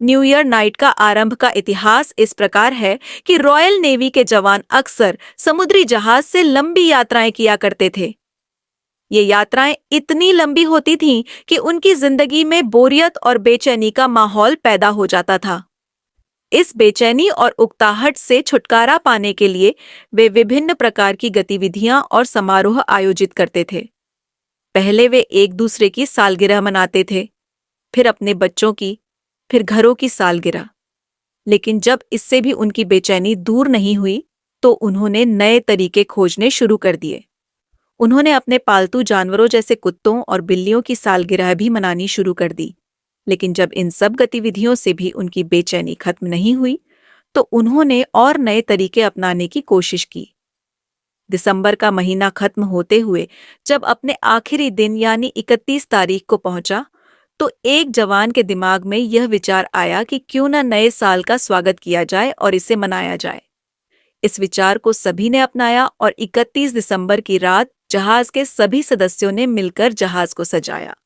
New year night का आरंभ का इतिहास इस प्रकार है कि रॉयल नेवी के जवान अक्सर समुद्री जहाज से लंबी यात्राएं किया करते थे। ये यात्राएं इतनी लंबी होती थीं कि उनकी जिंदगी में बोरियत और बेचैनी का माहौल पैदा हो जाता था। इस बेचैनी और उकताहट से छुटकारा पाने के लिए वे विभिन्न प्रकार की गतिविधियां और समारोह आयोजित करते थे। पहले वे एक दूसरे की सालगिरह मनाते थे, फिर अपने बच्चों की, फिर घरों की सालगिरह। लेकिन जब इससे भी उनकी बेचैनी दूर नहीं हुई, तो उन्होंने नए तरीके खोजने शुरू कर दिए। उन्होंने अपने पालतू जानवरों जैसे कुत्तों और बिल्लियों की सालगिरह भी मनानी शुरू कर दी। लेकिन जब इन सब गतिविधियों से भी उनकी बेचैनी खत्म नहीं हुई, तो उन्होंने और नए तरीके अपनाने की कोशिश की। दिसंबर का महीना खत्म होते हुए जब अपने आखिरी दिन यानी 31 तारीख को पहुंचा, तो एक जवान के दिमाग में यह विचार आया कि क्यों न नए साल का स्वागत किया जाए और इसे मनाया जाए। इस विचार को सभी ने अपनाया और 31 दिसंबर की रात जहाज के सभी सदस्यों ने मिलकर जहाज को सजाया।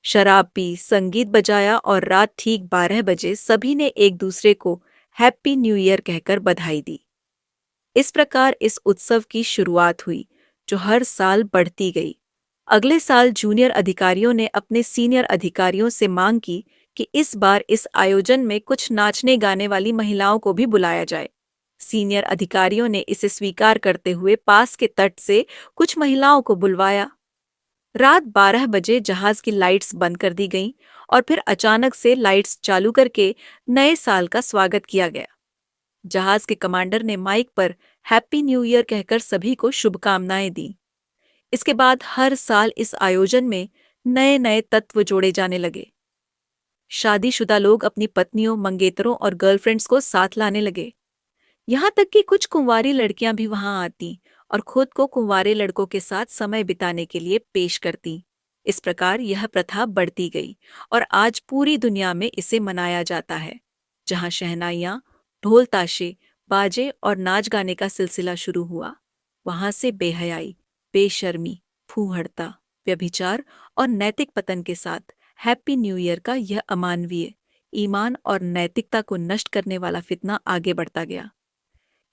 शराब पी, संगीत बजाया और रात ठीक 12 बजे सभी ने एक दूसरे को हैप्पी न्यू ईयर कहकर बधाई दी। इस प्रकार इस उत्सव की शुरुआत हुई, जो हर साल बढ़ती गई। अगले साल जूनियर अधिकारियों ने अपने सीनियर अधिकारियों से मांग की कि इस बार इस आयोजन में कुछ नाचने गाने वाली महिलाओं को भी बुलाया जाए। सीनियर अधिकारियों ने इसे स्वीकार करते हुए पास के तट से कुछ महिलाओं को बुलवाया। रात 12 बजे जहाज की लाइट्स बंद कर दी गईं और फिर अचानक से लाइट्स चालू करके नए साल का स्वागत किया गया। जहाज के कमांडर ने माइक पर हैप्पी न्यू ईयर कहकर सभी को शुभकामनाएं दी। इसके बाद हर साल इस आयोजन में नए नए तत्व जोड़े जाने लगे। शादीशुदा लोग अपनी पत्नियों, मंगेतरों और गर्लफ्रेंड्स को साथ लाने लगे। यहाँ तक कि कुछ कुंवारी लड़कियां भी वहां आती और खुद को कुंवारे लड़कों के साथ समय बिताने के लिए पेश करती। इस प्रकार यह प्रथा बढ़ती गई और आज पूरी दुनिया में इसे मनाया जाता है। जहां शहनाइयां, ढोल ताशे, बाजे और नाच गाने का सिलसिला शुरू हुआ, वहां से बेहयाई, बेशर्मी, फूहड़ता, व्यभिचार और नैतिक पतन के साथ हैप्पी न्यू ईयर का यह अमानवीय, ईमान और नैतिकता को नष्ट करने वाला फितना आगे बढ़ता गया।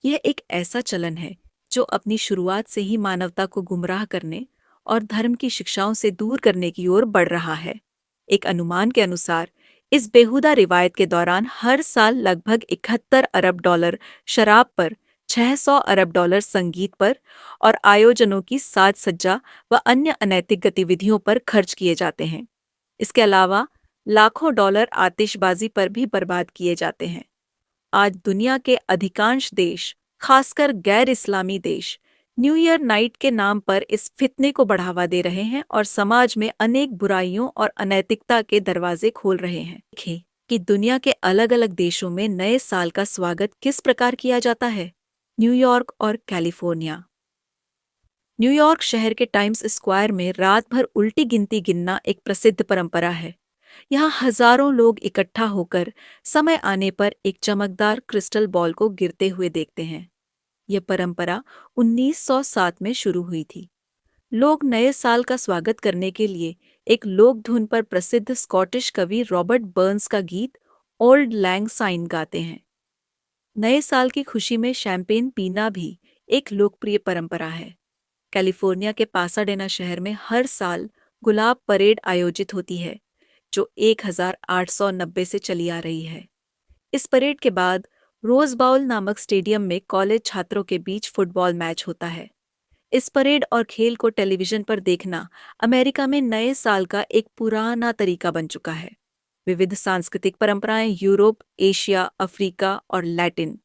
यह एक ऐसा चलन है जो अपनी शुरुआत से ही मानवता को गुमराह करने और धर्म की शिक्षाओं से दूर करने की ओर बढ़ रहा है। एक अनुमान के अनुसार इस बेहुदा रिवायत के दौरान हर साल लगभग 71 अरब डॉलर शराब पर, 600 अरब डॉलर संगीत पर और आयोजनों की साज सज्जा व अन्य अनैतिक गतिविधियों पर खर्च किए जाते हैं। इसके अलावा लाखों डॉलर आतिशबाजी पर भी बर्बाद किए जाते हैं। आज दुनिया के अधिकांश देश, खासकर गैर इस्लामी देश, न्यू ईयर नाइट के नाम पर इस फितने को बढ़ावा दे रहे हैं और समाज में अनेक बुराइयों और अनैतिकता के दरवाजे खोल रहे हैं। देखें कि दुनिया के अलग अलग देशों में नए साल का स्वागत किस प्रकार किया जाता है। न्यूयॉर्क और कैलिफोर्निया। न्यूयॉर्क शहर के टाइम्स स्क्वायर में रात भर उल्टी गिनती गिनना एक प्रसिद्ध परंपरा है। यहाँ हजारों लोग इकट्ठा होकर समय आने पर एक चमकदार क्रिस्टल बॉल को गिरते हुए देखते हैं। यह परंपरा 1907 में शुरू हुई थी। लोग नए साल का स्वागत करने के लिए एक लोक धुन पर प्रसिद्ध स्कॉटिश कवि रॉबर्ट बर्न्स का गीत ओल्ड लैंग साइन गाते हैं। नए साल की खुशी में शैंपेन पीना भी एक लोकप्रिय परंपरा है। कैलिफोर्निया के पासाडेना शहर में हर साल गुलाब परेड आयोजित होती है, जो 1890 से चली आ रही है। इस परेड के बाद रोज बाउल नामक स्टेडियम में कॉलेज छात्रों के बीच फुटबॉल मैच होता है। इस परेड और खेल को टेलीविजन पर देखना अमेरिका में नए साल का एक पुराना तरीका बन चुका है। विविध सांस्कृतिक परंपराएं यूरोप, एशिया, अफ्रीका और लैटिन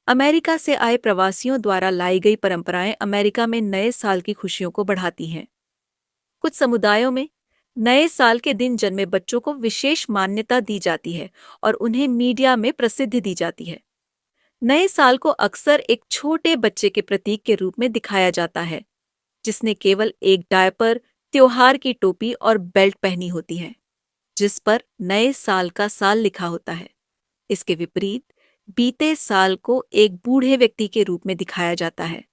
अमेरिका से आए प्रवासियों द्वारा लाई गई परंपराएं अमेरिका में नए साल की खुशियों को बढ़ाती हैं। कुछ समुदायों में नए साल के दिन जन्मे बच्चों को विशेष मान्यता दी जाती है और उन्हें मीडिया में प्रसिद्धि दी जाती है। नए साल को अक्सर एक छोटे बच्चे के प्रतीक के रूप में दिखाया जाता है, जिसने केवल एक डायपर, त्योहार की टोपी और बेल्ट पहनी होती है, जिस पर नए साल का साल लिखा होता है। इसके विपरीत बीते साल को एक बूढ़े व्यक्ति के रूप में दिखाया जाता है,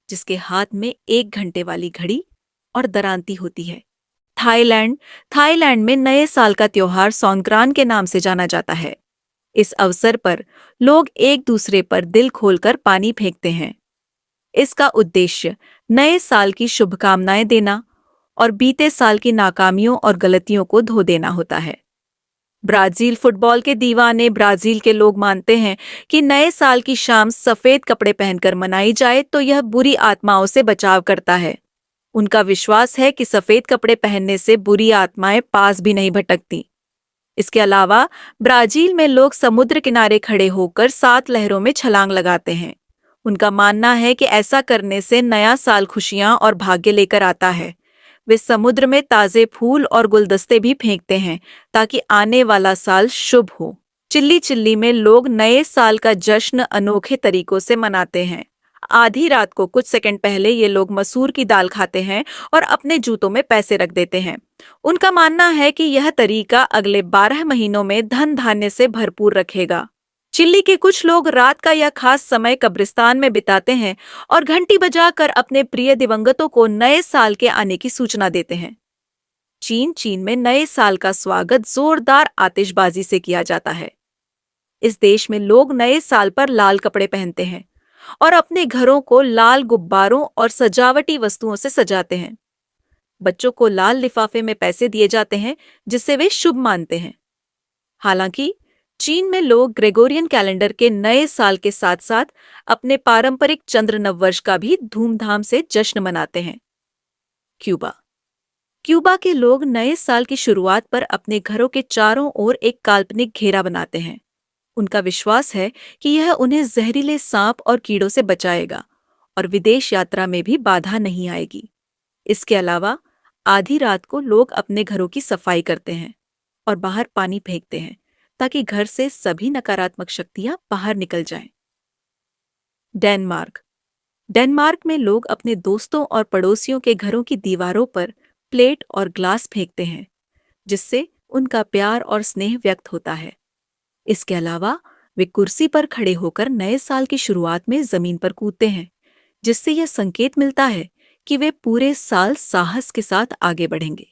जिसके हाथ में 1 घंटे वाली घड़ी और दरांती होती है। थाईलैंड थाईलैंड में नए साल का त्योहार सॉन्ग्रान के नाम से जाना जाता है। इस अवसर पर लोग एक दूसरे पर दिल खोलकर पानी फेंकते हैं। इसका उद्देश्य नए साल की शुभकामनाएं देना और बीते साल की नाकामियों और गलतियों को धो देना होता है। ब्राजील फुटबॉल के दीवाने ब्राजील के लोग मानते हैं कि नए साल की शाम सफेद कपड़े पहनकर मनाई जाए तो यह बुरी आत्माओं से बचाव करता है। उनका विश्वास है कि सफेद कपड़े पहनने से बुरी आत्माएं पास भी नहीं भटकती। इसके अलावा ब्राजील में लोग समुद्र किनारे खड़े होकर 7 लहरों में छलांग लगाते हैं। उनका मानना है कि ऐसा करने से नया साल खुशियां और भाग्य लेकर आता है। वे समुद्र में ताजे फूल और गुलदस्ते भी फेंकते हैं ताकि आने वाला साल शुभ हो। चिल्ली चिल्ली में लोग नए साल का जश्न अनोखे तरीकों से मनाते हैं। आधी रात को कुछ सेकंड पहले ये लोग मसूर की दाल खाते हैं और अपने जूतों में पैसे रख देते हैं। उनका मानना है कि यह तरीका अगले 12 महीनों में धन धान्य से भरपूर रखेगा। चिल्ली के कुछ लोग रात का यह खास समय कब्रिस्तान में बिताते हैं और घंटी बजाकर अपने प्रिय दिवंगतों को नए साल के आने की सूचना देते हैं। चीन में नए साल का स्वागत जोरदार आतिशबाजी से किया जाता है। इस देश में लोग नए साल पर लाल कपड़े पहनते हैं और अपने घरों को लाल गुब्बारों और सजावटी वस्तुओं से सजाते हैं। बच्चों को लाल लिफाफे में पैसे दिए जाते हैं जिससे वे शुभ मानते हैं। हालांकि चीन में लोग ग्रेगोरियन कैलेंडर के नए साल के साथ साथ अपने पारंपरिक चंद्र नववर्ष का भी धूमधाम से जश्न मनाते हैं। क्यूबा के लोग नए साल की शुरुआत पर अपने घरों के चारों ओर एक काल्पनिक घेरा बनाते हैं। उनका विश्वास है कि यह उन्हें जहरीले सांप और कीड़ों से बचाएगा और विदेश यात्रा में भी बाधा नहीं आएगी। इसके अलावा आधी रात को लोग अपने घरों की सफाई करते हैं और बाहर पानी फेंकते हैं ताकि घर से सभी नकारात्मक शक्तियां बाहर निकल जाएं। डेनमार्क में लोग अपने दोस्तों और पड़ोसियों के घरों की दीवारों पर प्लेट और ग्लास फेंकते हैं जिससे उनका प्यार और स्नेह व्यक्त होता है। इसके अलावा वे कुर्सी पर खड़े होकर नए साल की शुरुआत में जमीन पर कूदते हैं जिससे यह संकेत मिलता है कि वे पूरे साल साहस के साथ आगे बढ़ेंगे।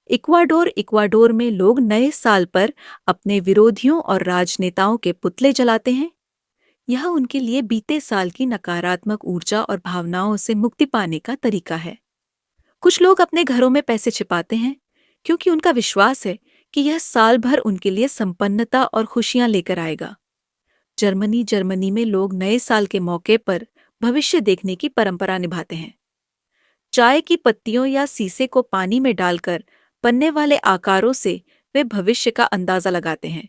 इक्वाडोर में लोग नए साल पर अपने विरोधियों और राजनेताओं के पुतले जलाते हैं। यह उनके लिए बीते साल की नकारात्मक ऊर्जा और भावनाओं से मुक्ति पाने का तरीका है। कुछ लोग अपने घरों में पैसे छिपाते हैं क्योंकि उनका विश्वास है कि यह साल भर उनके लिए संपन्नता और खुशियां लेकर आएगा। जर्मनी में लोग नए साल के मौके पर भविष्य देखने की परंपरा निभाते हैं। चाय की पत्तियों या शीशे को पानी में डालकर बनने वाले आकारों से वे भविष्य का अंदाजा लगाते हैं।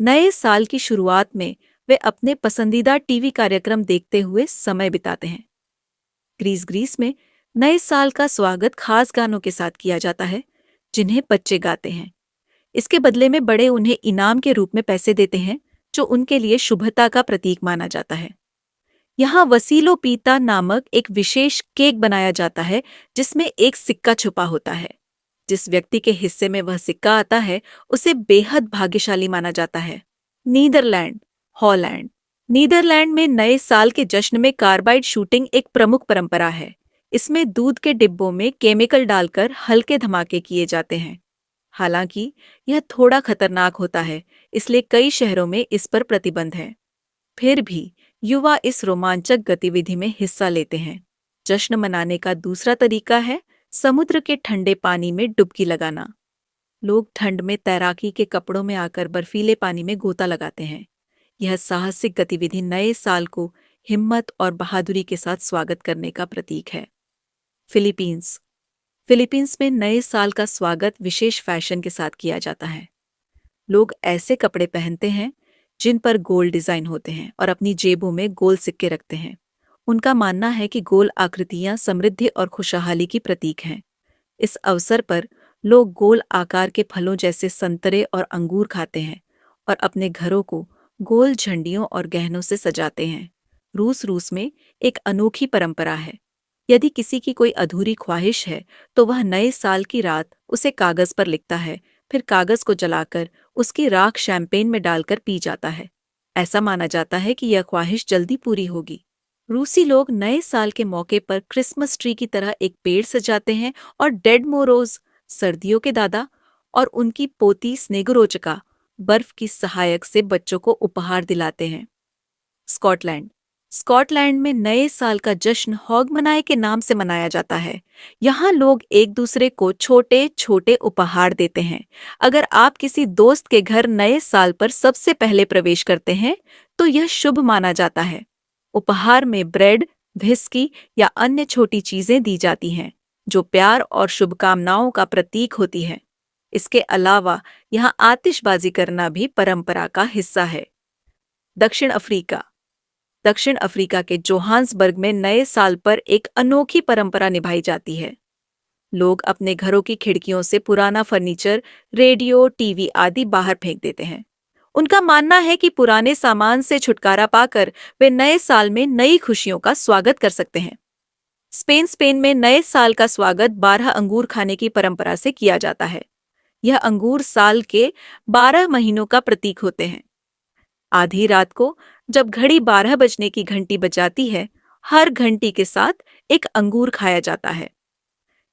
नए साल की शुरुआत में वे अपने पसंदीदा टीवी कार्यक्रम देखते हुए समय बिताते हैं। ग्रीस में नए साल का स्वागत खास गानों के साथ किया जाता है जिन्हें बच्चे गाते हैं। इसके बदले में बड़े उन्हें इनाम के रूप में पैसे देते हैं जो उनके लिए शुभता का प्रतीक माना जाता है। यहाँ वसीलो पीता नामक एक विशेष केक बनाया जाता है जिसमें एक सिक्का छुपा होता है। जिस व्यक्ति के हिस्से में वह सिक्का आता है उसे बेहद भाग्यशाली माना जाता है। हॉलैंड नीदरलैंड में नए साल के जश्न में कार्बाइड शूटिंग एक प्रमुख परंपरा है। इसमें दूध के डिब्बों में केमिकल डालकर हल्के धमाके किए जाते हैं। हालांकि यह थोड़ा खतरनाक होता है इसलिए कई शहरों में इस पर प्रतिबंध है। फिर भी युवा इस रोमांचक गतिविधि में हिस्सा लेते हैं। जश्न मनाने का दूसरा तरीका है समुद्र के ठंडे पानी में डुबकी लगाना। लोग ठंड में तैराकी के कपड़ों में आकर बर्फीले पानी में गोता लगाते हैं। यह साहसिक गतिविधि नए साल को हिम्मत और बहादुरी के साथ स्वागत करने का प्रतीक है। फिलीपींस में नए साल का स्वागत विशेष फैशन के साथ किया जाता है। लोग ऐसे कपड़े पहनते हैं जिन पर गोल डिजाइन होते हैं और अपनी जेबों में गोल सिक्के रखते हैं। उनका मानना है कि गोल आकृतियां समृद्धि और खुशहाली की प्रतीक हैं। इस अवसर पर लोग गोल आकार के फलों जैसे संतरे और अंगूर खाते हैं और अपने घरों को गोल झंडियों और गहनों से सजाते हैं। रूस में एक अनोखी परंपरा है। यदि किसी की कोई अधूरी ख्वाहिश है तो वह नए साल की रात उसे कागज पर लिखता है, फिर कागज को जलाकर उसकी राख शैंपेन में डालकर पी जाता है। ऐसा माना जाता है कि यह ख्वाहिश जल्दी पूरी होगी। रूसी लोग नए साल के मौके पर क्रिसमस ट्री की तरह एक पेड़ सजाते हैं और डेड मोरोज, सर्दियों के दादा, और उनकी पोती स्नेगुरोचका बर्फ की सहायक से बच्चों को उपहार दिलाते हैं। स्कॉटलैंड स्कॉटलैंड में नए साल का जश्न हॉगमनाई के नाम से मनाया जाता है। यहाँ लोग एक दूसरे को छोटे छोटे उपहार देते हैं। अगर आप किसी दोस्त के घर नए साल पर सबसे पहले प्रवेश करते हैं तो यह शुभ माना जाता है। उपहार में ब्रेड, व्हिस्की या अन्य छोटी चीजें दी जाती हैं जो प्यार और शुभकामनाओं का प्रतीक होती है। इसके अलावा यहाँ आतिशबाजी करना भी परंपरा का हिस्सा है। दक्षिण अफ्रीका दक्षिण अफ्रीका के जोहान्सबर्ग में नए साल पर एक अनोखी परंपरा निभाई जाती है। लोग अपने घरों की खिड़कियों से पुराना फर्नीचर, रेडियो, टीवी आदि बाहर फेंक देते हैं। उनका मानना है कि पुराने सामान से छुटकारा पाकर वे नए साल में नई खुशियों का स्वागत कर सकते हैं। स्पेन में नए साल का स्वागत 12 अंगूर खाने की परंपरा से किया जाता है। यह अंगूर साल के 12 महीनों का प्रतीक होते हैं। आधी रात को जब घड़ी 12 बजने की घंटी बजाती है, हर घंटी के साथ एक अंगूर खाया जाता है।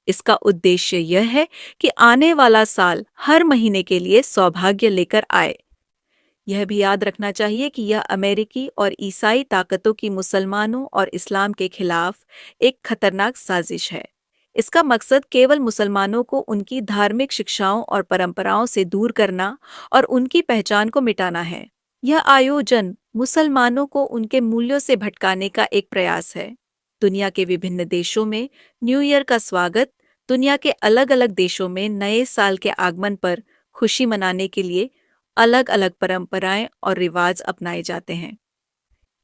इसका उद्देश्य यह है कि आने वाला साल हर महीने के लिए सौभाग्य लेकर आए। यह भी याद रखना चाहिए कि यह अमेरिकी और ईसाई ताकतों की मुसलमानों और इस्लाम के खिलाफ एक खतरनाक साजिश है। इसका मकसद केवल मुसलमानों को उनकी धार्मिक शिक्षाओं और परंपराओं से दूर करना और उनकी पहचान को मिटाना है। यह आयोजन मुसलमानों को उनके मूल्यों से भटकाने का एक प्रयास है। दुनिया के विभिन्न देशों में न्यू ईयर का स्वागत, दुनिया के अलग अलग देशों में नए साल के आगमन पर खुशी मनाने के लिए अलग अलग परंपराएं और रिवाज अपनाए जाते हैं।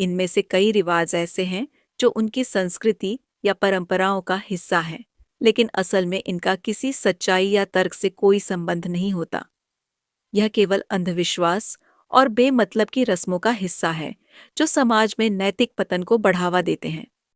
इनमें से कई रिवाज ऐसे हैं जो उनकी संस्कृति या परंपराओं का हिस्सा हैं, लेकिन असल में इनका किसी सच्चाई या तर्क से कोई संबंध नहीं होता। यह केवल अंधविश्वास और बेमतलब की रस्मों का हिस्सा है जो समाज में नैतिक पतन को बढ़ावा देते हैं।